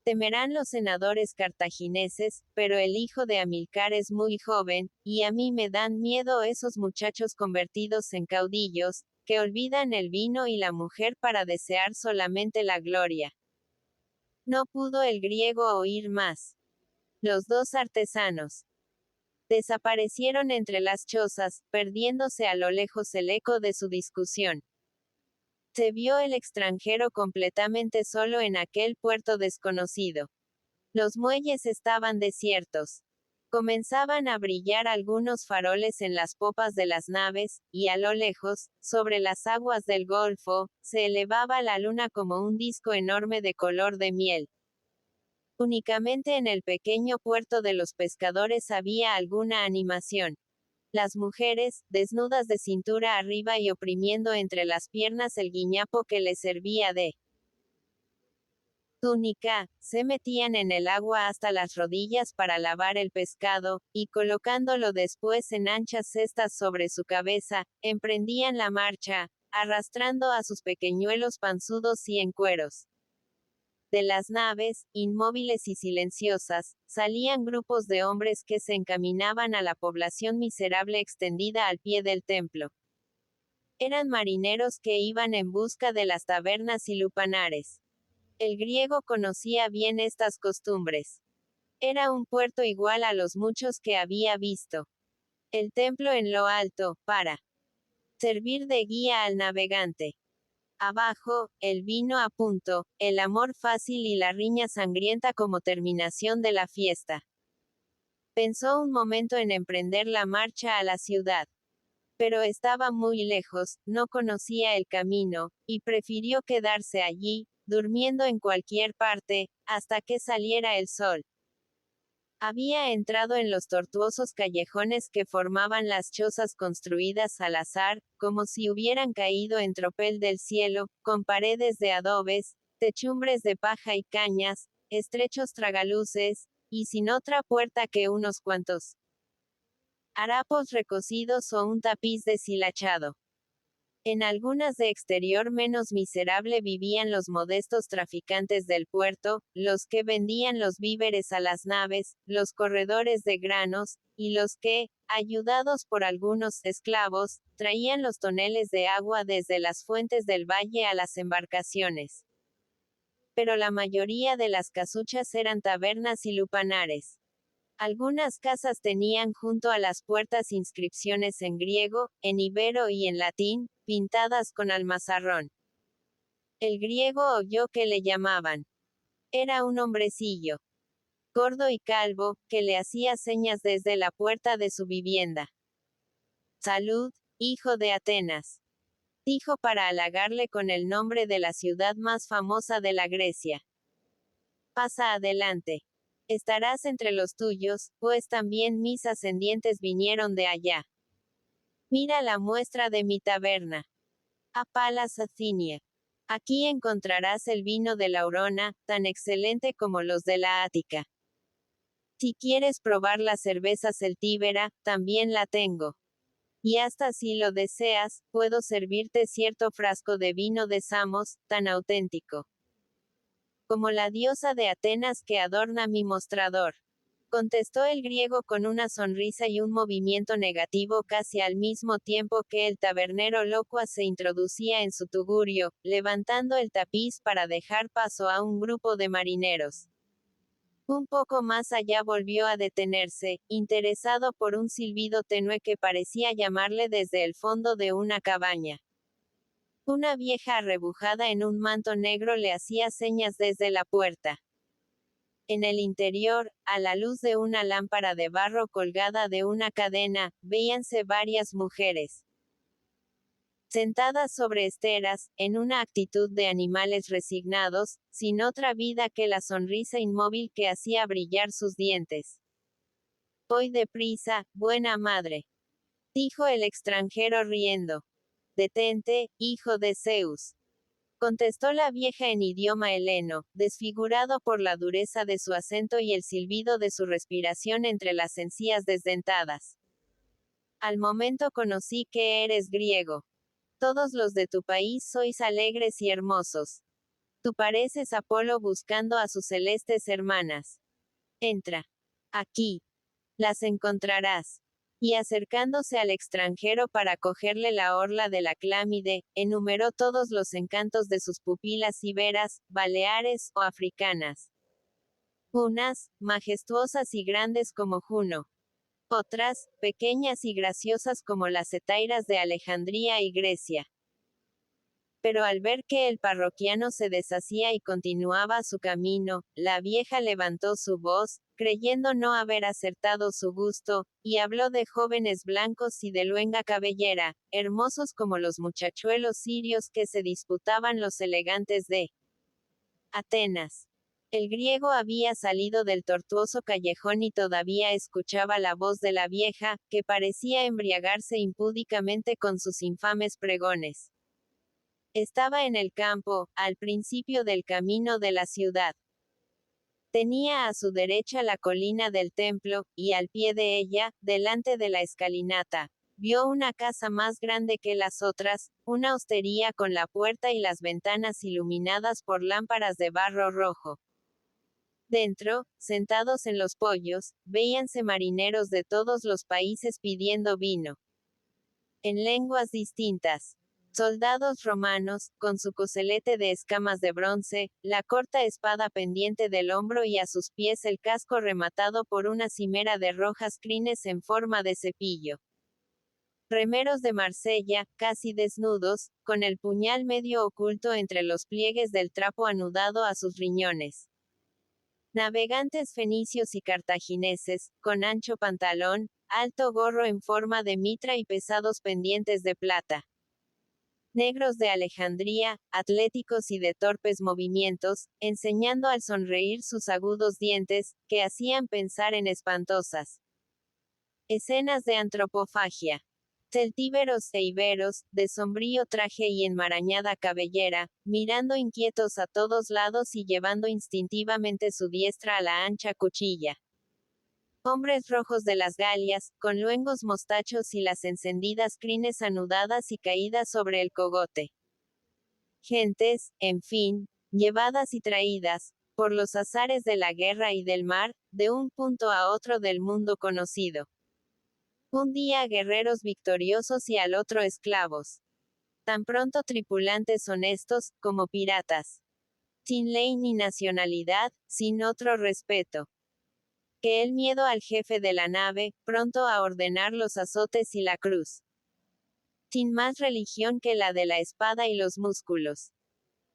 Temerán los senadores cartagineses, pero el hijo de Amílcar es muy joven, y a mí me dan miedo esos muchachos convertidos en caudillos, que olvidan el vino y la mujer para desear solamente la gloria. No pudo el griego oír más. Los dos artesanos desaparecieron entre las chozas, perdiéndose a lo lejos el eco de su discusión. Se vio el extranjero completamente solo en aquel puerto desconocido. Los muelles estaban desiertos. Comenzaban a brillar algunos faroles en las popas de las naves, y a lo lejos, sobre las aguas del Golfo, se elevaba la luna como un disco enorme de color de miel. Únicamente en el pequeño puerto de los pescadores había alguna animación. Las mujeres, desnudas de cintura arriba y oprimiendo entre las piernas el guiñapo que les servía de túnica, se metían en el agua hasta las rodillas para lavar el pescado, y colocándolo después en anchas cestas sobre su cabeza, emprendían la marcha, arrastrando a sus pequeñuelos panzudos y en cueros. De las naves, inmóviles y silenciosas, salían grupos de hombres que se encaminaban a la población miserable extendida al pie del templo. Eran marineros que iban en busca de las tabernas y lupanares. El griego conocía bien estas costumbres. Era un puerto igual a los muchos que había visto. El templo en lo alto, para servir de guía al navegante. Abajo, el vino a punto, el amor fácil y la riña sangrienta como terminación de la fiesta. Pensó un momento en emprender la marcha a la ciudad. Pero estaba muy lejos, no conocía el camino, y prefirió quedarse allí, durmiendo en cualquier parte, hasta que saliera el sol. Había entrado en los tortuosos callejones que formaban las chozas construidas al azar, como si hubieran caído en tropel del cielo, con paredes de adobes, techumbres de paja y cañas, estrechos tragaluces, y sin otra puerta que unos cuantos harapos recocidos o un tapiz deshilachado. En algunas de exterior menos miserable vivían los modestos traficantes del puerto, los que vendían los víveres a las naves, los corredores de granos, y los que, ayudados por algunos esclavos, traían los toneles de agua desde las fuentes del valle a las embarcaciones. Pero la mayoría de las casuchas eran tabernas y lupanares. Algunas casas tenían junto a las puertas inscripciones en griego, en ibero y en latín, pintadas con almazarrón. El griego oyó que le llamaban. Era un hombrecillo, gordo y calvo, que le hacía señas desde la puerta de su vivienda. Salud, hijo de Atenas, dijo para halagarle con el nombre de la ciudad más famosa de la Grecia. Pasa adelante. Estarás entre los tuyos, pues también mis ascendientes vinieron de allá. Mira la muestra de mi taberna. A Palas Acinia. Aquí encontrarás el vino de la Aurona, tan excelente como los de la Ática. Si quieres probar la cerveza celtíbera, también la tengo. Y hasta si lo deseas, puedo servirte cierto frasco de vino de Samos, tan auténtico como la diosa de Atenas que adorna mi mostrador. Contestó el griego con una sonrisa y un movimiento negativo casi al mismo tiempo que el tabernero locua se introducía en su tugurio, levantando el tapiz para dejar paso a un grupo de marineros. Un poco más allá volvió a detenerse, interesado por un silbido tenue que parecía llamarle desde el fondo de una cabaña. Una vieja arrebujada en un manto negro le hacía señas desde la puerta. En el interior, a la luz de una lámpara de barro colgada de una cadena, veíanse varias mujeres sentadas sobre esteras, en una actitud de animales resignados, sin otra vida que la sonrisa inmóvil que hacía brillar sus dientes. Voy deprisa, buena madre, dijo el extranjero riendo. Detente, hijo de Zeus, contestó la vieja en idioma heleno, desfigurado por la dureza de su acento y el silbido de su respiración entre las encías desdentadas. Al momento conocí que eres griego. Todos los de tu país sois alegres y hermosos. Tú pareces Apolo buscando a sus celestes hermanas. Entra. Aquí. Las encontrarás. Y acercándose al extranjero para cogerle la orla de la clámide, enumeró todos los encantos de sus pupilas iberas, baleares o africanas. Unas, majestuosas y grandes como Juno. Otras, pequeñas y graciosas como las hetairas de Alejandría y Grecia. Pero al ver que el parroquiano se deshacía y continuaba su camino, la vieja levantó su voz, creyendo no haber acertado su gusto, y habló de jóvenes blancos y de luenga cabellera, hermosos como los muchachuelos sirios que se disputaban los elegantes de Atenas. El griego había salido del tortuoso callejón y todavía escuchaba la voz de la vieja, que parecía embriagarse impúdicamente con sus infames pregones. Estaba en el campo, al principio del camino de la ciudad. Tenía a su derecha la colina del templo, y al pie de ella, delante de la escalinata, vio una casa más grande que las otras, una hostería con la puerta y las ventanas iluminadas por lámparas de barro rojo. Dentro, sentados en los poyos, veíanse marineros de todos los países pidiendo vino. En lenguas distintas. Soldados romanos, con su coselete de escamas de bronce, la corta espada pendiente del hombro y a sus pies el casco rematado por una cimera de rojas crines en forma de cepillo. Remeros de Marsella, casi desnudos, con el puñal medio oculto entre los pliegues del trapo anudado a sus riñones. Navegantes fenicios y cartagineses, con ancho pantalón, alto gorro en forma de mitra y pesados pendientes de plata. negros de Alejandría, atléticos y de torpes movimientos, enseñando al sonreír sus agudos dientes, que hacían pensar en espantosas escenas de antropofagia. Celtíberos e iberos, de sombrío traje y enmarañada cabellera, mirando inquietos a todos lados y llevando instintivamente su diestra a la ancha cuchilla. Hombres rojos de las Galias, con luengos mostachos y las encendidas crines anudadas y caídas sobre el cogote. Gentes, en fin, llevadas y traídas, por los azares de la guerra y del mar, de un punto a otro del mundo conocido. Un día guerreros victoriosos y al otro esclavos. Tan pronto tripulantes honestos, como piratas. Sin ley ni nacionalidad, sin otro respeto que el miedo al jefe de la nave, pronto a ordenar los azotes y la cruz. Sin más religión que la de la espada y los músculos.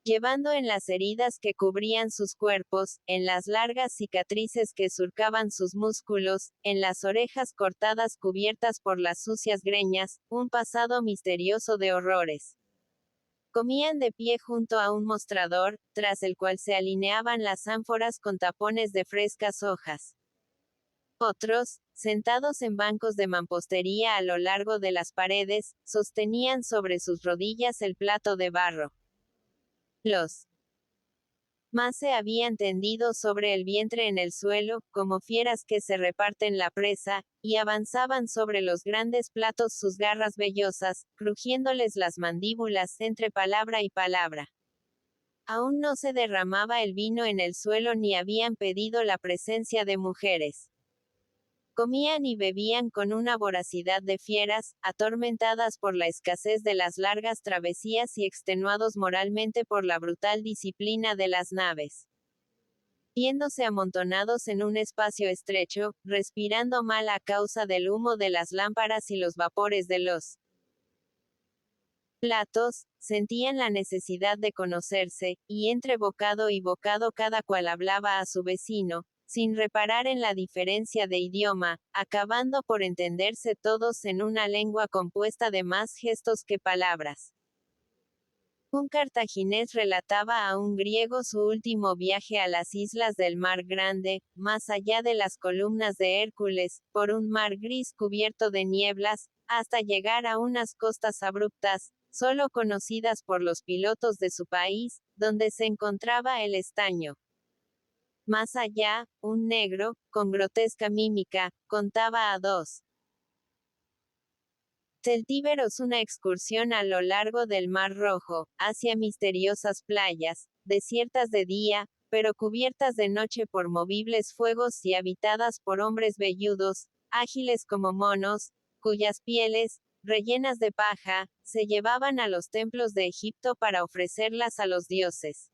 Llevando en las heridas que cubrían sus cuerpos, en las largas cicatrices que surcaban sus músculos, en las orejas cortadas cubiertas por las sucias greñas, un pasado misterioso de horrores. Comían de pie junto a un mostrador, tras el cual se alineaban las ánforas con tapones de frescas hojas. Otros, sentados en bancos de mampostería a lo largo de las paredes, sostenían sobre sus rodillas el plato de barro. Los más se habían tendido sobre el vientre en el suelo, como fieras que se reparten la presa, y avanzaban sobre los grandes platos sus garras vellosas, crujiéndoles las mandíbulas entre palabra y palabra. Aún no se derramaba el vino en el suelo ni habían pedido la presencia de mujeres. Comían y bebían con una voracidad de fieras, atormentadas por la escasez de las largas travesías y extenuados moralmente por la brutal disciplina de las naves. Viéndose amontonados en un espacio estrecho, respirando mal a causa del humo de las lámparas y los vapores de los platos, sentían la necesidad de conocerse, y entre bocado y bocado cada cual hablaba a su vecino, sin reparar en la diferencia de idioma, acabando por entenderse todos en una lengua compuesta de más gestos que palabras. Un cartaginés relataba a un griego su último viaje a las islas del Mar Grande, más allá de las columnas de Hércules, por un mar gris cubierto de nieblas, hasta llegar a unas costas abruptas, solo conocidas por los pilotos de su país, donde se encontraba el estaño. Más allá, un negro, con grotesca mímica, contaba a dos celtíberos una excursión a lo largo del Mar Rojo, hacia misteriosas playas, desiertas de día, pero cubiertas de noche por movibles fuegos y habitadas por hombres velludos, ágiles como monos, cuyas pieles, rellenas de paja, se llevaban a los templos de Egipto para ofrecerlas a los dioses.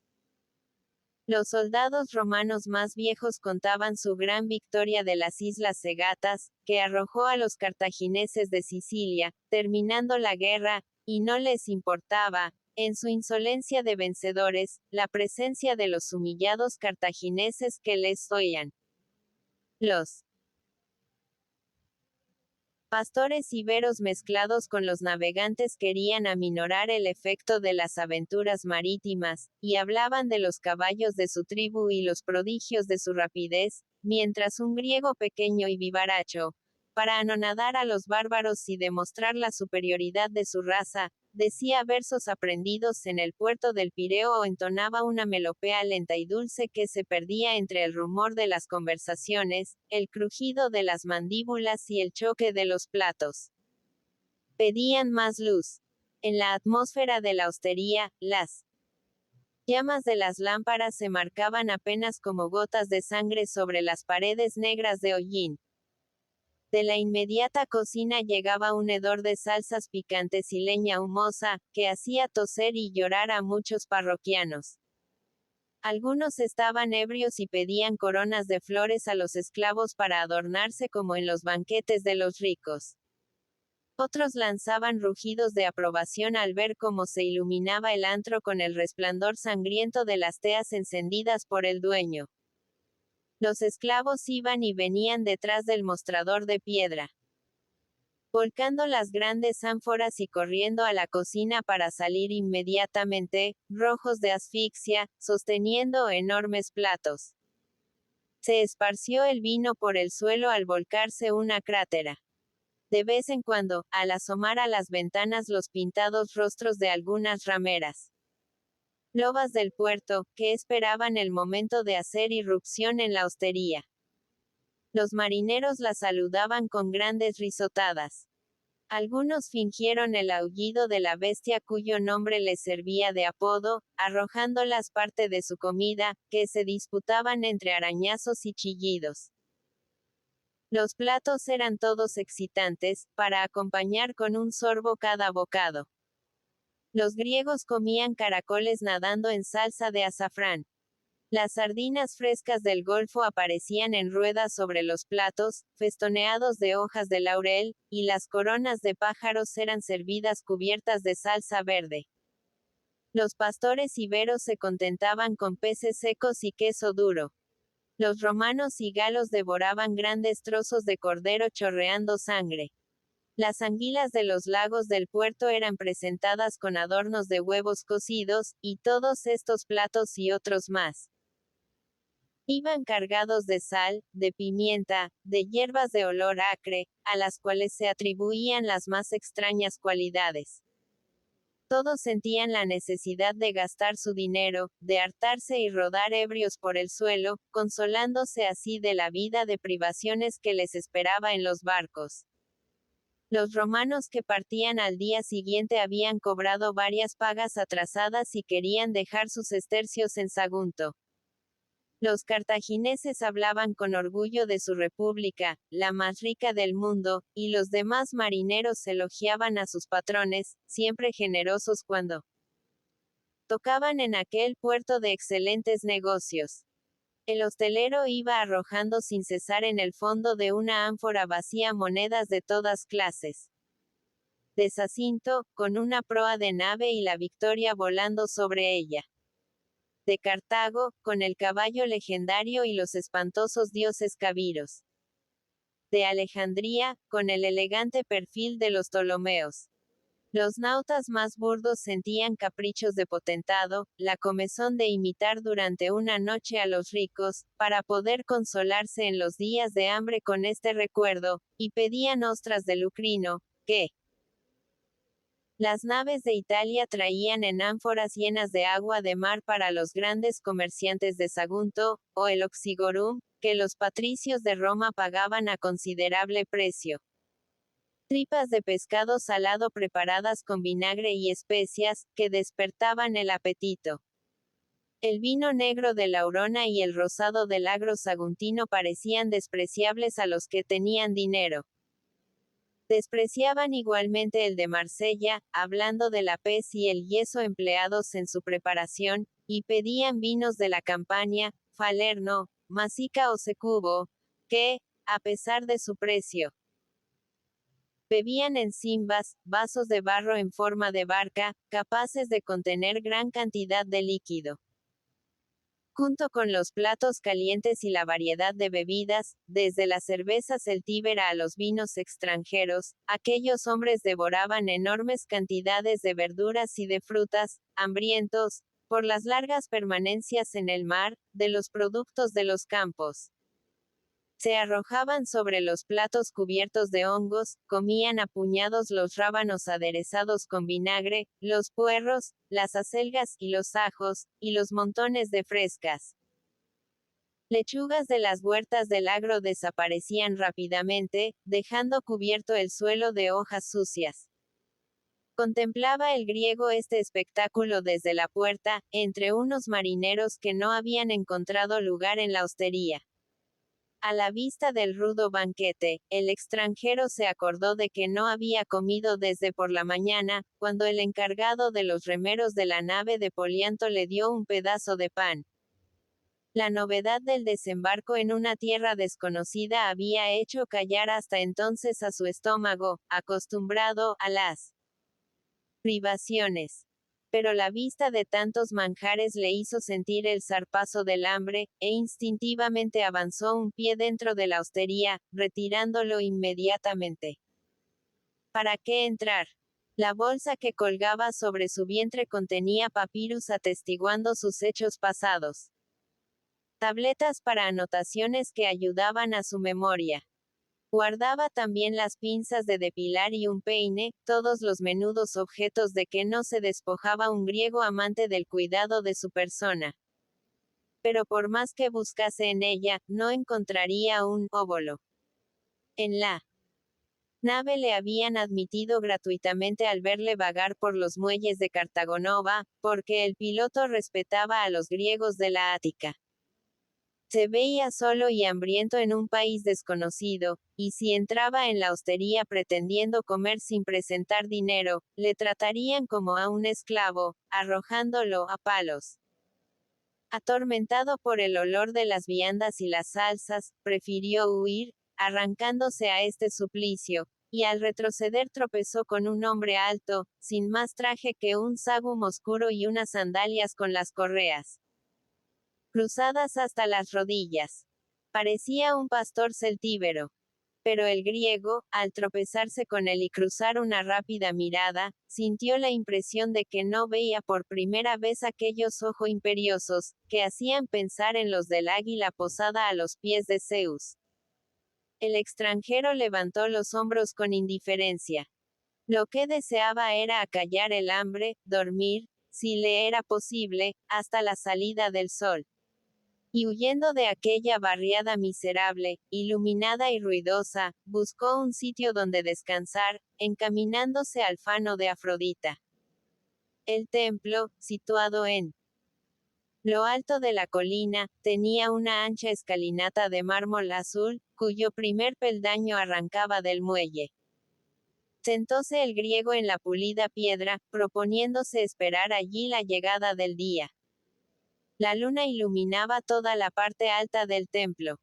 Los soldados romanos más viejos contaban su gran victoria de las islas Cegatas, que arrojó a los cartagineses de Sicilia, terminando la guerra, y no les importaba, en su insolencia de vencedores, la presencia de los humillados cartagineses que les oían. Los pastores iberos mezclados con los navegantes querían aminorar el efecto de las aventuras marítimas, y hablaban de los caballos de su tribu y los prodigios de su rapidez, mientras un griego pequeño y vivaracho, para anonadar a los bárbaros y demostrar la superioridad de su raza, decía versos aprendidos en el puerto del Pireo o entonaba una melopea lenta y dulce que se perdía entre el rumor de las conversaciones, el crujido de las mandíbulas y el choque de los platos. Pedían más luz. En la atmósfera de la hostería, las llamas de las lámparas se marcaban apenas como gotas de sangre sobre las paredes negras de hollín. De la inmediata cocina llegaba un hedor de salsas picantes y leña humosa, que hacía toser y llorar a muchos parroquianos. Algunos estaban ebrios y pedían coronas de flores a los esclavos para adornarse como en los banquetes de los ricos. Otros lanzaban rugidos de aprobación al ver cómo se iluminaba el antro con el resplandor sangriento de las teas encendidas por el dueño. Los esclavos iban y venían detrás del mostrador de piedra. volcando las grandes ánforas y corriendo a la cocina para salir inmediatamente, rojos de asfixia, sosteniendo enormes platos. Se esparció el vino por el suelo al volcarse una crátera. De vez en cuando, al asomar a las ventanas los pintados rostros de algunas rameras. Lobas del puerto, que esperaban el momento de hacer irrupción en la hostería. Los marineros la saludaban con grandes risotadas. Algunos fingieron el aullido de la bestia cuyo nombre les servía de apodo, arrojándolas parte de su comida, que se disputaban entre arañazos y chillidos. Los platos eran todos excitantes, para acompañar con un sorbo cada bocado. Los griegos comían caracoles nadando en salsa de azafrán. Las sardinas frescas del Golfo aparecían en ruedas sobre los platos, festoneados de hojas de laurel, y las coronas de pájaros eran servidas cubiertas de salsa verde. Los pastores iberos se contentaban con peces secos y queso duro. Los romanos y galos devoraban grandes trozos de cordero chorreando sangre. Las anguilas de los lagos del puerto eran presentadas con adornos de huevos cocidos, y todos estos platos y otros más iban cargados de sal, de pimienta, de hierbas de olor acre, a las cuales se atribuían las más extrañas cualidades. Todos sentían la necesidad de gastar su dinero, de hartarse y rodar ebrios por el suelo, consolándose así de la vida de privaciones que les esperaba en los barcos. Los romanos que partían al día siguiente habían cobrado varias pagas atrasadas y querían dejar sus estercios en Sagunto. Los cartagineses hablaban con orgullo de su república, la más rica del mundo, y los demás marineros elogiaban a sus patrones, siempre generosos cuando tocaban en aquel puerto de excelentes negocios. El hostelero iba arrojando sin cesar en el fondo de una ánfora vacía monedas de todas clases. De Zacinto, con una proa de nave y la Victoria volando sobre ella. De Cartago, con el caballo legendario y los espantosos dioses cabiros. De Alejandría, con el elegante perfil de los Ptolomeos. Los nautas más burdos sentían caprichos de potentado, la comezón de imitar durante una noche a los ricos, para poder consolarse en los días de hambre con este recuerdo, y pedían ostras de lucrino, que las naves de Italia traían en ánforas llenas de agua de mar para los grandes comerciantes de Sagunto, o el oxigorum, que los patricios de Roma pagaban a considerable precio. Tripas de pescado salado preparadas con vinagre y especias, que despertaban el apetito. El vino negro de la Aurona y el rosado del agro saguntino parecían despreciables a los que tenían dinero. Despreciaban igualmente el de Marsella, hablando de la pez y el yeso empleados en su preparación, y pedían vinos de la Campania, Falerno, Masica o Secubo, que, a pesar de su precio, bebían en simbas, vasos de barro en forma de barca, capaces de contener gran cantidad de líquido. Junto con los platos calientes y la variedad de bebidas, desde la cerveza celtíbera a los vinos extranjeros, aquellos hombres devoraban enormes cantidades de verduras y de frutas, hambrientos, por las largas permanencias en el mar, de los productos de los campos. Se arrojaban sobre los platos cubiertos de hongos, comían a puñados los rábanos aderezados con vinagre, los puerros, las acelgas y los ajos, y los montones de frescas lechugas de las huertas del agro desaparecían rápidamente, dejando cubierto el suelo de hojas sucias. Contemplaba el griego este espectáculo desde la puerta, entre unos marineros que no habían encontrado lugar en la hostería. A la vista del rudo banquete, el extranjero se acordó de que no había comido desde por la mañana, cuando el encargado de los remeros de la nave de Polianto le dio un pedazo de pan. La novedad del desembarco en una tierra desconocida había hecho callar hasta entonces a su estómago, acostumbrado a las privaciones. Pero la vista de tantos manjares le hizo sentir el zarpazo del hambre, e instintivamente avanzó un pie dentro de la hostería, retirándolo inmediatamente. ¿Para qué entrar? La bolsa que colgaba sobre su vientre contenía papirus atestiguando sus hechos pasados. Tabletas para anotaciones que ayudaban a su memoria. Guardaba también las pinzas de depilar y un peine, todos los menudos objetos de que no se despojaba un griego amante del cuidado de su persona. Pero por más que buscase en ella, no encontraría un óvulo. En la nave le habían admitido gratuitamente al verle vagar por los muelles de Cartagonova, porque el piloto respetaba a los griegos de la Ática. Se veía solo y hambriento en un país desconocido, y si entraba en la hostería pretendiendo comer sin presentar dinero, le tratarían como a un esclavo, arrojándolo a palos. Atormentado por el olor de las viandas y las salsas, prefirió huir, arrancándose a este suplicio, y al retroceder tropezó con un hombre alto, sin más traje que un sagum oscuro y unas sandalias con las correas cruzadas hasta las rodillas. Parecía un pastor celtíbero. Pero el griego, al tropezarse con él y cruzar una rápida mirada, sintió la impresión de que no veía por primera vez aquellos ojos imperiosos, que hacían pensar en los del águila posada a los pies de Zeus. El extranjero levantó los hombros con indiferencia. Lo que deseaba era acallar el hambre, dormir, si le era posible, hasta la salida del sol. Y huyendo de aquella barriada miserable, iluminada y ruidosa, buscó un sitio donde descansar, encaminándose al fano de Afrodita. El templo, situado en lo alto de la colina, tenía una ancha escalinata de mármol azul, cuyo primer peldaño arrancaba del muelle. Sentóse el griego en la pulida piedra, proponiéndose esperar allí la llegada del día. La luna iluminaba toda la parte alta del templo.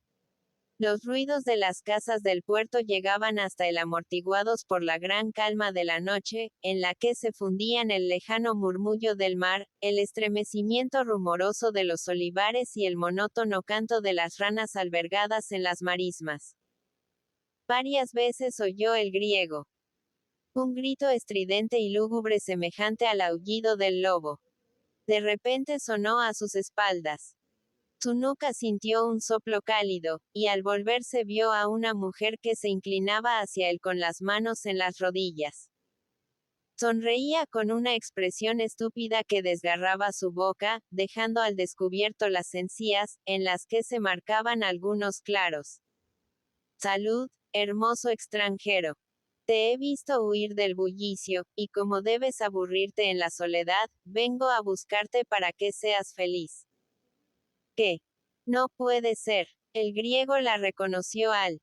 Los ruidos de las casas del puerto llegaban hasta él amortiguados por la gran calma de la noche, en la que se fundían el lejano murmullo del mar, el estremecimiento rumoroso de los olivares y el monótono canto de las ranas albergadas en las marismas. Varias veces oyó el griego un grito estridente y lúgubre semejante al aullido del lobo. De repente sonó a sus espaldas. Su nuca sintió un soplo cálido, y al volverse vio a una mujer que se inclinaba hacia él con las manos en las rodillas. Sonreía con una expresión estúpida que desgarraba su boca, dejando al descubierto las encías, en las que se marcaban algunos claros. Salud, hermoso extranjero. Te he visto huir del bullicio, y como debes aburrirte en la soledad, vengo a buscarte para que seas feliz. ¿Qué? No puede ser. El griego la reconoció al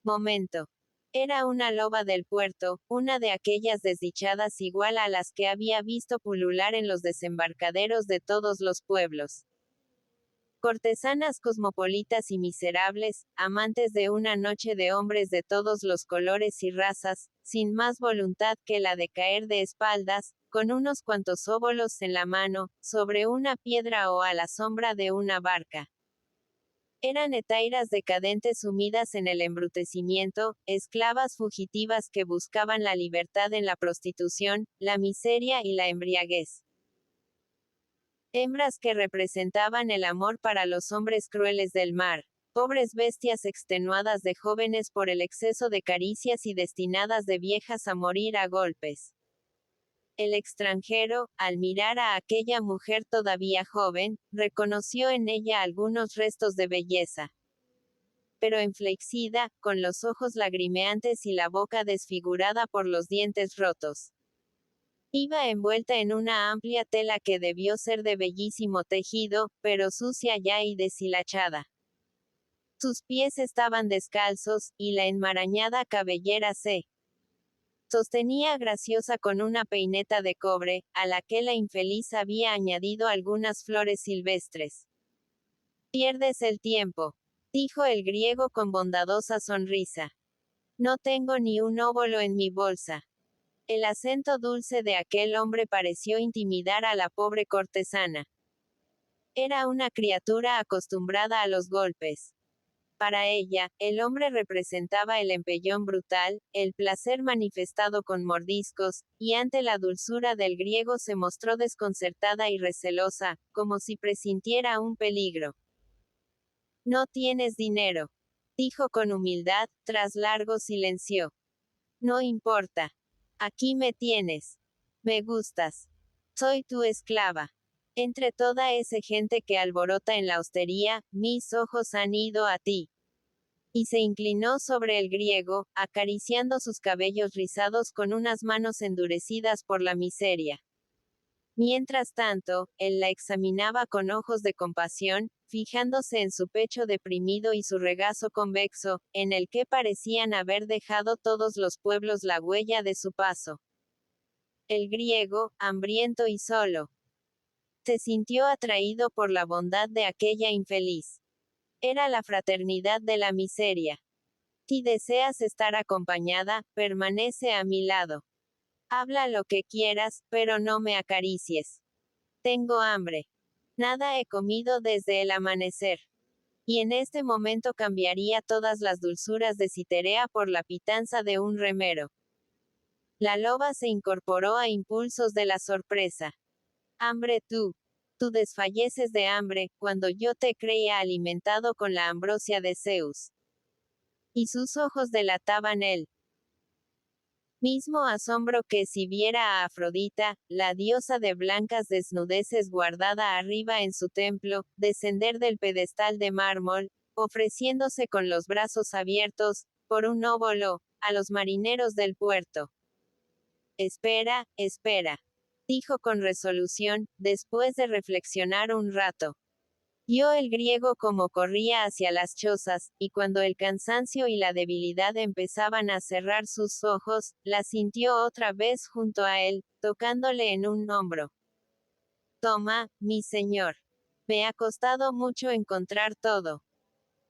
momento. Era una loba del puerto, una de aquellas desdichadas igual a las que había visto pulular en los desembarcaderos de todos los pueblos. Cortesanas cosmopolitas y miserables, amantes de una noche de hombres de todos los colores y razas, sin más voluntad que la de caer de espaldas, con unos cuantos óbolos en la mano, sobre una piedra o a la sombra de una barca. Eran hetairas decadentes sumidas en el embrutecimiento, esclavas fugitivas que buscaban la libertad en la prostitución, la miseria y la embriaguez. Hembras que representaban el amor para los hombres crueles del mar. Pobres bestias extenuadas de jóvenes por el exceso de caricias y destinadas de viejas a morir a golpes. El extranjero, al mirar a aquella mujer todavía joven, reconoció en ella algunos restos de belleza. Pero enflexida, con los ojos lagrimeantes y la boca desfigurada por los dientes rotos. Iba envuelta en una amplia tela que debió ser de bellísimo tejido, pero sucia ya y deshilachada. Sus pies estaban descalzos, y la enmarañada cabellera se sostenía graciosa con una peineta de cobre, a la que la infeliz había añadido algunas flores silvestres. Pierdes el tiempo, dijo el griego con bondadosa sonrisa. No tengo ni un óvulo en mi bolsa. El acento dulce de aquel hombre pareció intimidar a la pobre cortesana. Era una criatura acostumbrada a los golpes. Para ella, el hombre representaba el empellón brutal, el placer manifestado con mordiscos, y ante la dulzura del griego se mostró desconcertada y recelosa, como si presintiera un peligro. No tienes dinero, dijo con humildad, tras largo silencio. No importa. Aquí me tienes. Me gustas. Soy tu esclava. Entre toda esa gente que alborota en la hostería, mis ojos han ido a ti. Y se inclinó sobre el griego, acariciando sus cabellos rizados con unas manos endurecidas por la miseria. Mientras tanto, él la examinaba con ojos de compasión, fijándose en su pecho deprimido y su regazo convexo, en el que parecían haber dejado todos los pueblos la huella de su paso. El griego, hambriento y solo, se sintió atraído por la bondad de aquella infeliz. Era la fraternidad de la miseria. Si deseas estar acompañada, permanece a mi lado. Habla lo que quieras, pero no me acaricies. Tengo hambre. Nada he comido desde el amanecer. Y en este momento cambiaría todas las dulzuras de Citerea por la pitanza de un remero. La loba se incorporó a impulsos de la sorpresa. Hambre tú. Tú desfalleces de hambre, cuando yo te creía alimentado con la ambrosia de Zeus. Y sus ojos delataban él. Mismo asombro que si viera a Afrodita, la diosa de blancas desnudeces guardada arriba en su templo, descender del pedestal de mármol, ofreciéndose con los brazos abiertos, por un óbolo, a los marineros del puerto. Espera, espera, dijo con resolución, después de reflexionar un rato. Vio el griego como corría hacia las chozas, y cuando el cansancio y la debilidad empezaban a cerrar sus ojos, la sintió otra vez junto a él, tocándole en un hombro. Toma, mi señor. Me ha costado mucho encontrar todo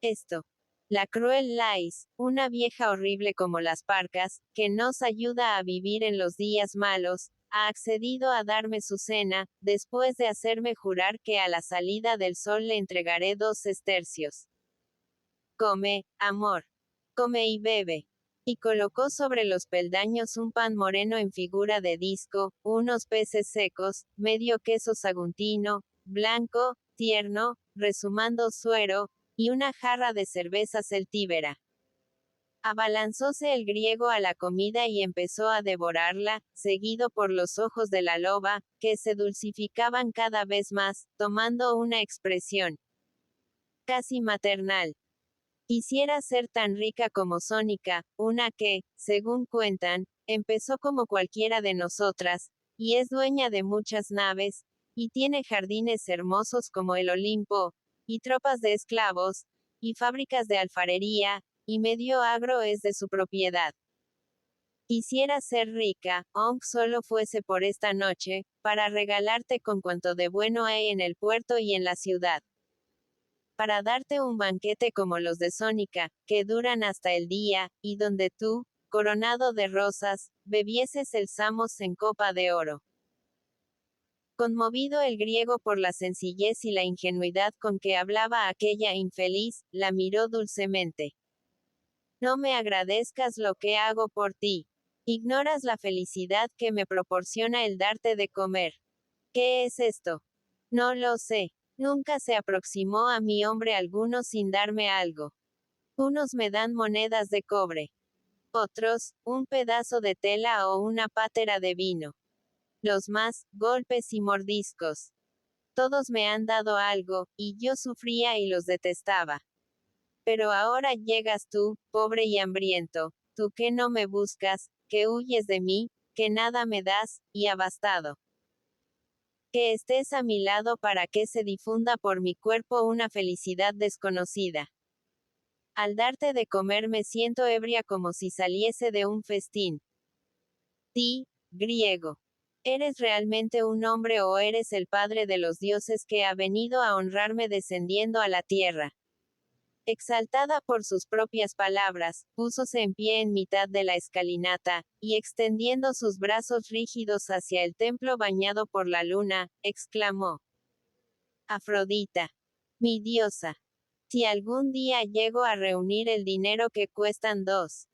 esto. La cruel Lais, una vieja horrible como las parcas, que nos ayuda a vivir en los días malos, ha accedido a darme su cena, después de hacerme jurar que a la salida del sol le entregaré 2 sestercios. Come, amor. Come y bebe. Y colocó sobre los peldaños un pan moreno en figura de disco, unos peces secos, medio queso saguntino, blanco, tierno, resumando suero, y una jarra de cerveza celtíbera. Abalanzóse el griego a la comida y empezó a devorarla, seguido por los ojos de la loba, que se dulcificaban cada vez más, tomando una expresión casi maternal. Quisiera ser tan rica como Sónica, una que, según cuentan, empezó como cualquiera de nosotras, y es dueña de muchas naves, y tiene jardines hermosos como el Olimpo, y tropas de esclavos, y fábricas de alfarería, y medio agro es de su propiedad. Quisiera ser rica, aunque solo fuese por esta noche, para regalarte con cuanto de bueno hay en el puerto y en la ciudad. Para darte un banquete como los de Sónica, que duran hasta el día, y donde tú, coronado de rosas, bebieses el samos en copa de oro. Conmovido el griego por la sencillez y la ingenuidad con que hablaba aquella infeliz, la miró dulcemente. No me agradezcas lo que hago por ti. Ignoras la felicidad que me proporciona el darte de comer. ¿Qué es esto? No lo sé. Nunca se aproximó a mi hombre alguno sin darme algo. Unos me dan monedas de cobre. Otros, un pedazo de tela o una pátera de vino. Los más, golpes y mordiscos. Todos me han dado algo, y yo sufría y los detestaba. Pero ahora llegas tú, pobre y hambriento, tú que no me buscas, que huyes de mí, que nada me das, y abastado. Que estés a mi lado para que se difunda por mi cuerpo una felicidad desconocida. Al darte de comer me siento ebria como si saliese de un festín. Ti, griego. ¿Eres realmente un hombre o eres el padre de los dioses que ha venido a honrarme descendiendo a la tierra? Exaltada por sus propias palabras, púsose en pie en mitad de la escalinata, y extendiendo sus brazos rígidos hacia el templo bañado por la luna, exclamó: Afrodita, mi diosa, Si algún día llego a reunir el dinero que cuestan 2